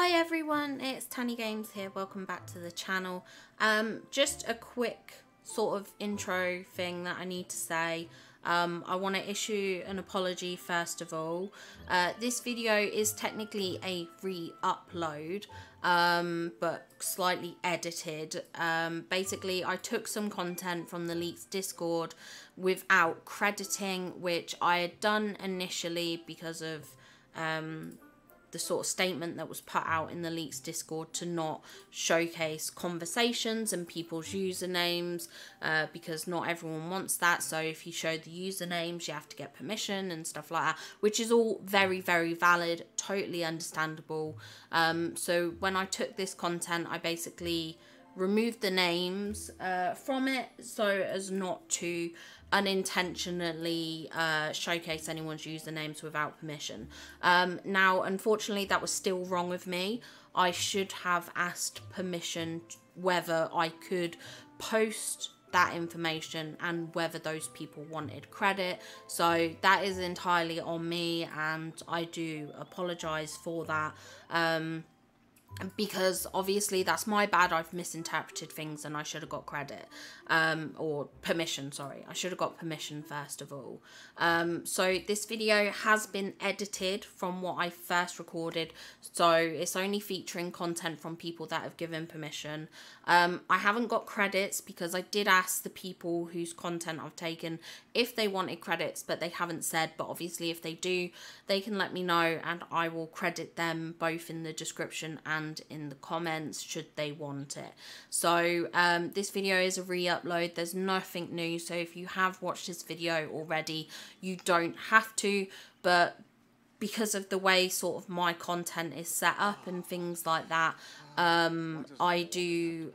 Hi everyone, it's Biome here. Welcome back to the channel. Just a quick sort of intro thing that I need to say. I want to issue an apology first of all. This video is technically a re-upload, but slightly edited. Basically, I took some content from the Leaks Discord without crediting, which I had done initially because of the sort of statement that was put out in the Leaks Discord to not showcase conversations and people's usernames, because not everyone wants that. So if you show the usernames, you have to get permission and stuff like that, which is all very, very valid, totally understandable. So when I took this content, I basically removed the names from it so as not to unintentionally showcase anyone's usernames without permission. Now, unfortunately, that was still wrong of me. I should have asked permission whether I could post that information and whether those people wanted credit. So that is entirely on me, and I do apologize for that. Because obviously that's my bad. I've misinterpreted things and I should have got credit, or permission, sorry. I should have got permission first of all. So this video has been edited from what I first recorded, so it's only featuring content from people that have given permission. I haven't got credits because I did ask the people whose content I've taken if they wanted credits, but they haven't said. But obviously if they do, they can let me know and I will credit them both in the description and in the comments should they want it. So this video is a re-upload. There's nothing new, so if you have watched this video already, you don't have to, but because of the way sort of my content is set up and things like that, I do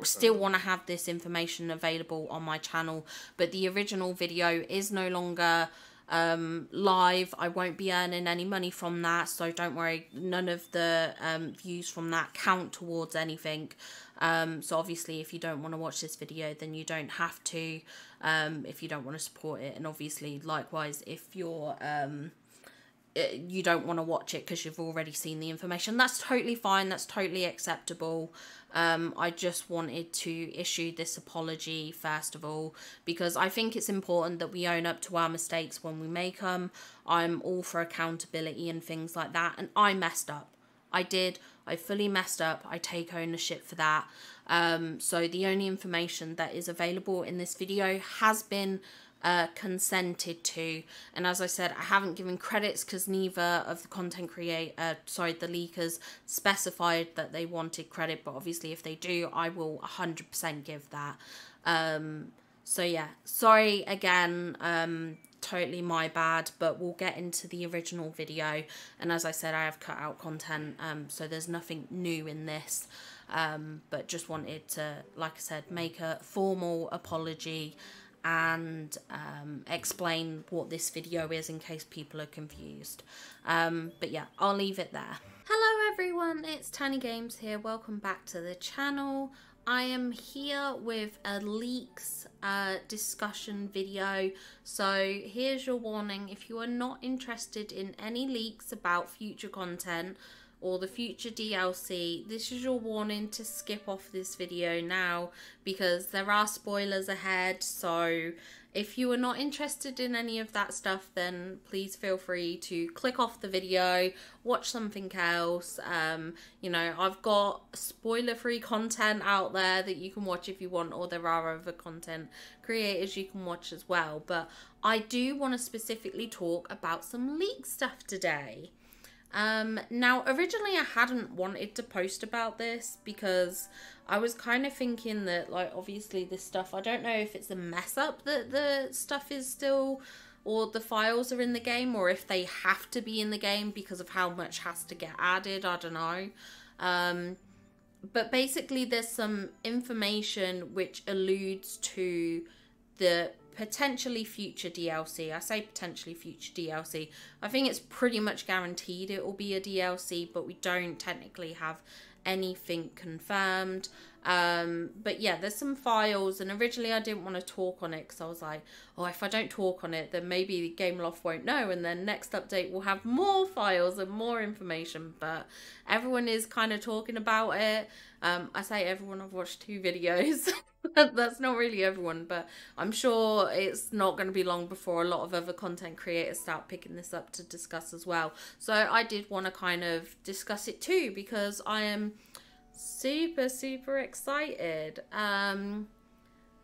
still want to have this information available on my channel. But the original video is no longer live. I won't be earning any money from that, so don't worry, none of the views from that count towards anything. So obviously if you don't want to watch this video, then you don't have to, if you don't want to support it. And obviously likewise, if you're you don't want to watch it because you've already seen the information, that's totally fine, that's totally acceptable. I just wanted to issue this apology first of all, because I think it's important that we own up to our mistakes when we make them. I'm all for accountability and things like that, and I messed up. I fully messed up. I take ownership for that. So the only information that is available in this video has been consented to, and as I said, I haven't given credits because neither of the content the leakers specified that they wanted credit, but obviously if they do, I will 100% give that. So yeah, sorry again, totally my bad, but we'll get into the original video. And as I said, I have cut out content, so there's nothing new in this, but just wanted to, like I said, make a formal apology and explain what this video is in case people are confused. But yeah, I'll leave it there. Hello everyone, it's Biome here. Welcome back to the channel. I am here with a leaks discussion video. So here's your warning: if you are not interested in any leaks about future content or the future DLC, this is your warning to skip off this video now, because there are spoilers ahead. So if you are not interested in any of that stuff, then please feel free to click off the video, watch something else. You know, I've got spoiler-free content out there that you can watch if you want, or there are other content creators you can watch as well. But I do want to specifically talk about some leak stuff today. Now, originally I hadn't wanted to post about this because I was kind of thinking that, like, obviously this stuff, I don't know if it's a mess up that the stuff is still, or the files are in the game, or if they have to be in the game because of how much has to get added, I don't know. But basically there's some information which alludes to the potentially future DLC. I say potentially future DLC. I think it's pretty much guaranteed it will be a DLC, but we don't technically have anything confirmed. But yeah, there's some files, and originally I didn't want to talk on it because I was like, oh, if I don't talk on it, then maybe Gameloft won't know, and then next update will have more files and more information. But everyone is kind of talking about it. I say everyone, I've watched 2 videos. That's not really everyone, but I'm sure it's not going to be long before a lot of other content creators start picking this up to discuss as well. So I did want to kind of discuss it too, because I am super excited.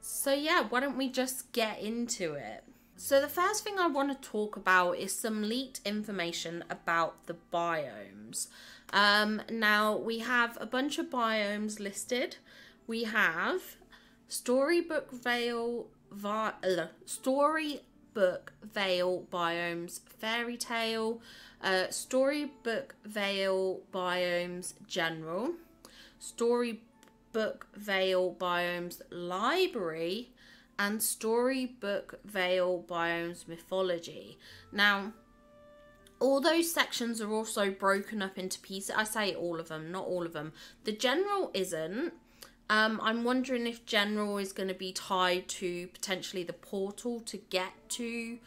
So yeah, why don't we just get into it? So the first thing I want to talk about is some leaked information about the biomes. Now we have a bunch of biomes listed. We have Storybook Vale biomes, Fairy Tale, Storybook Vale biomes general, Storybook Vale biomes library, and Storybook Vale biomes mythology. Now, all those sections are also broken up into pieces. I say all of them, not all of them. The general isn't. I'm wondering if general is going to be tied to potentially the portal to get to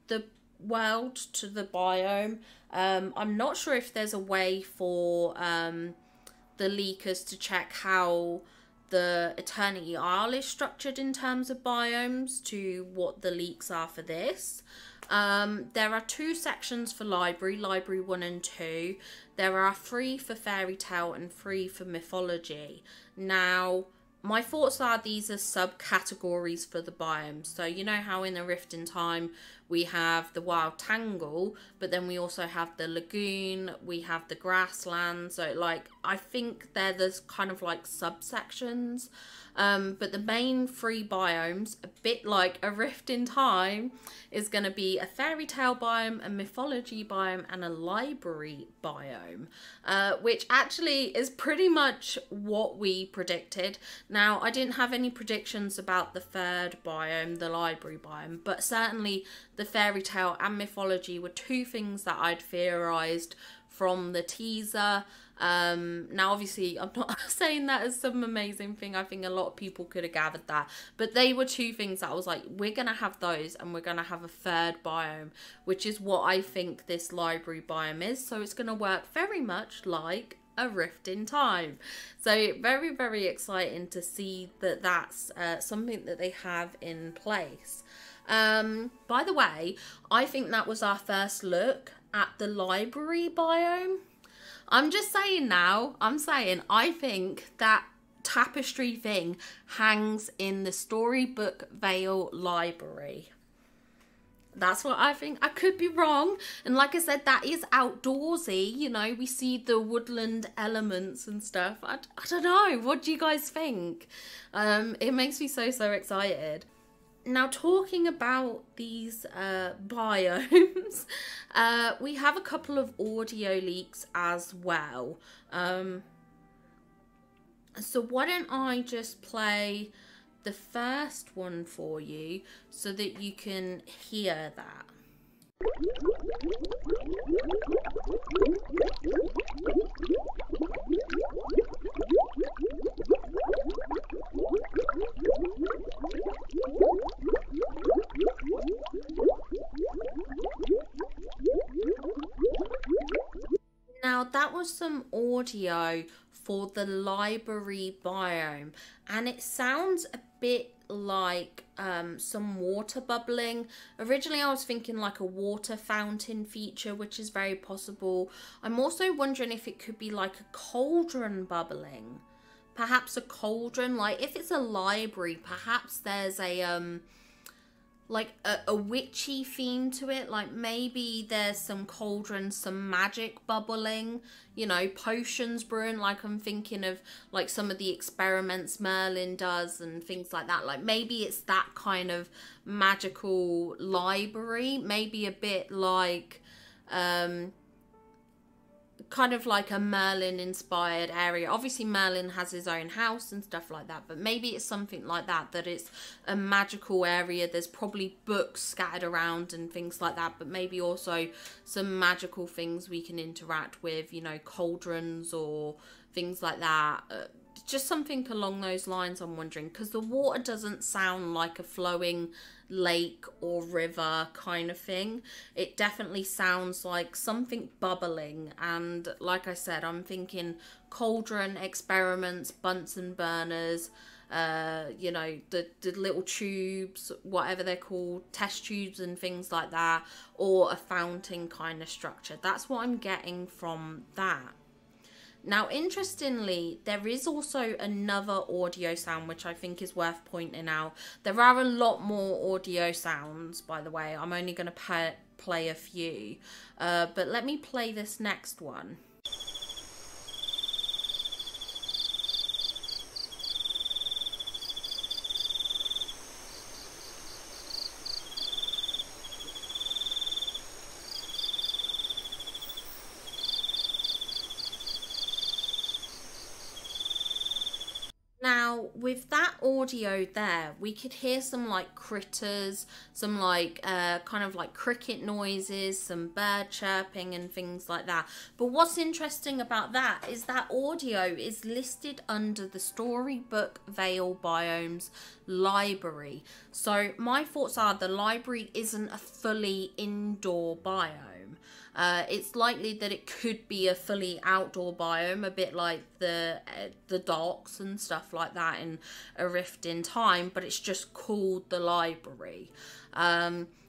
the world, to the biome. I'm not sure if there's a way for the leakers to check how the Eternity Isle is structured in terms of biomes to what the leaks are for this. There are 2 sections for library 1 and 2. There are 3 for Fairy Tale and 3 for mythology. Now, my thoughts are these are subcategories for the biomes. So you know how in A Rift in Time we have the Wild Tangle, but then we also have the Lagoon, we have the Grassland. So like, I think they're the kind of like subsections. But the main 3 biomes, a bit like A Rift in Time, is going to be a Fairy Tale biome, a mythology biome, and a library biome, which actually is pretty much what we predicted. Now, I didn't have any predictions about the 3rd biome, the library biome, but certainly the Fairy Tale and mythology were 2 things that I'd theorized from the teaser. Now obviously I'm not saying that as some amazing thing. I think a lot of people could have gathered that, but they were 2 things that I was like, we're gonna have those, and we're gonna have a 3rd biome, which is what I think this library biome is. So it's gonna work very much like A Rift in Time. So very exciting to see that that's something that they have in place. By the way, I think that was our first look at the library biome. I'm just saying now, I think that tapestry thing hangs in the Storybook Vale library. That's what I think. I could be wrong. And like I said, that is outdoorsy. You know, we see the woodland elements and stuff. I don't know. What do you guys think? It makes me so excited. Now, talking about these biomes, we have a couple of audio leaks as well. So why don't I just play the first one for you so that you can hear that. Now that was some audio for the library biome, and it sounds a bit like some water bubbling. Originally I was thinking like a water fountain feature, which is very possible. I'm also wondering if it could be like a cauldron bubbling. Perhaps a cauldron, like if it's a library, perhaps there's a like a witchy theme to it. Like maybe there's some cauldron, some magic bubbling, you know, potions brewing. Like I'm thinking of like some of the experiments Merlin does and things like that. Like maybe it's that kind of magical library, maybe a bit like kind of like a Merlin inspired area. Obviously Merlin has his own house and stuff like that, but maybe it's something like that, that it's a magical area. There's probably books scattered around and things like that, but maybe also some magical things we can interact with, you know, cauldrons or things like that. Just something along those lines, I'm wondering, because the water doesn't sound like a flowing lake or river kind of thing. It definitely sounds like something bubbling, and like I said, I'm thinking cauldron, experiments, Bunsen burners, you know, the little tubes, whatever they're called, test tubes and things like that, or a fountain kind of structure. That's what I'm getting from that. Now, interestingly, there is also another audio sound which I think is worth pointing out. There are a lot more audio sounds, by the way. I'm only going to play a few, but let me play this next one. Now, with that audio there, we could hear some like critters, some like kind of like cricket noises, some bird chirping and things like that. But what's interesting about that is that audio is listed under the Storybook Vale Biomes library. So my thoughts are the library isn't a fully indoor biome. It's likely that it could be a fully outdoor biome, a bit like the docks and stuff like that in A Rift in Time, but it's just called the library.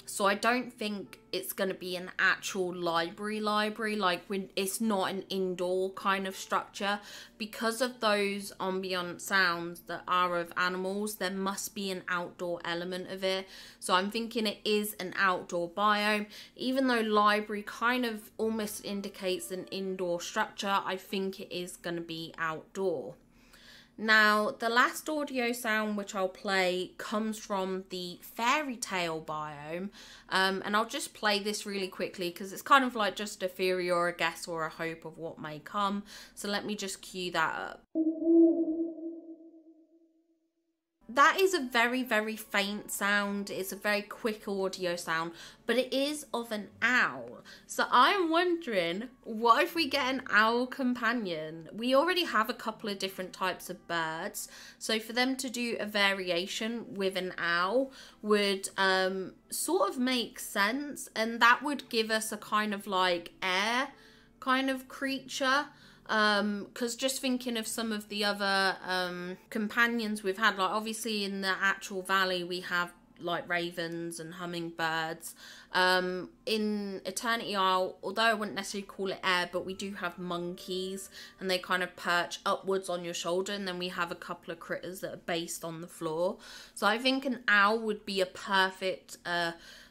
So I don't think it's going to be an actual library, like when it's not an indoor kind of structure. Because of those ambient sounds that are of animals, there must be an outdoor element of it. So I'm thinking it is an outdoor biome. Even though library kind of almost indicates an indoor structure, I think it is going to be outdoor. Now, the last audio sound which I'll play comes from the fairy tale biome, and I'll just play this really quickly because it's kind of like just a theory or a guess or a hope of what may come. So let me just cue that up. That is a very, very faint sound. It's a very quick audio sound, but it is of an owl. So I'm wondering, what if we get an owl companion? We already have a couple of different types of birds. So for them to do a variation with an owl would sort of make sense. And that would give us a kind of like air kind of creature. Because just thinking of some of the other companions we've had, like obviously in the actual valley we have like ravens and hummingbirds. In Eternity Isle, although I wouldn't necessarily call it air, but we do have monkeys and they kind of perch upwards on your shoulder, and then we have a couple of critters that are based on the floor. So I think an owl would be a perfect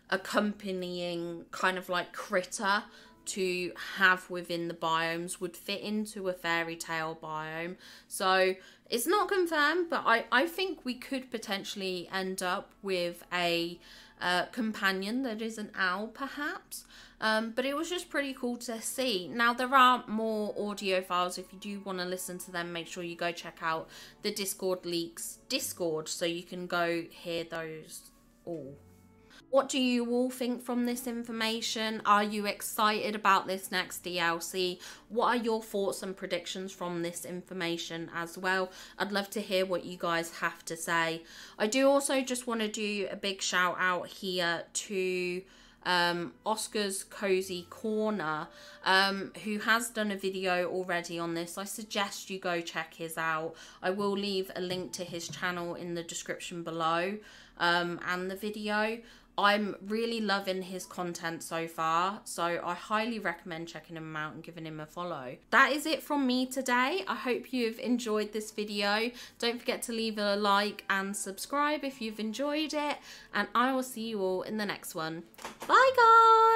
accompanying kind of like critter to have within the biomes, would fit into a fairy tale biome. So it's not confirmed, but I think we could potentially end up with a companion that is an owl perhaps. But it was just pretty cool to see. Now there are more audio files. If you do want to listen to them, make sure you go check out the Discord leaks Discord so you can go hear those all. What do you all think from this information? Are you excited about this next DLC? What are your thoughts and predictions from this information as well? I'd love to hear what you guys have to say. I do also just want to do a big shout out here to Oscar's Cozy Corner, who has done a video already on this. I suggest you go check his out. I will leave a link to his channel in the description below, and the video. I'm really loving his content so far, so I highly recommend checking him out and giving him a follow. That is it from me today. I hope you've enjoyed this video. Don't forget to leave a like and subscribe if you've enjoyed it, and I will see you all in the next one. Bye guys!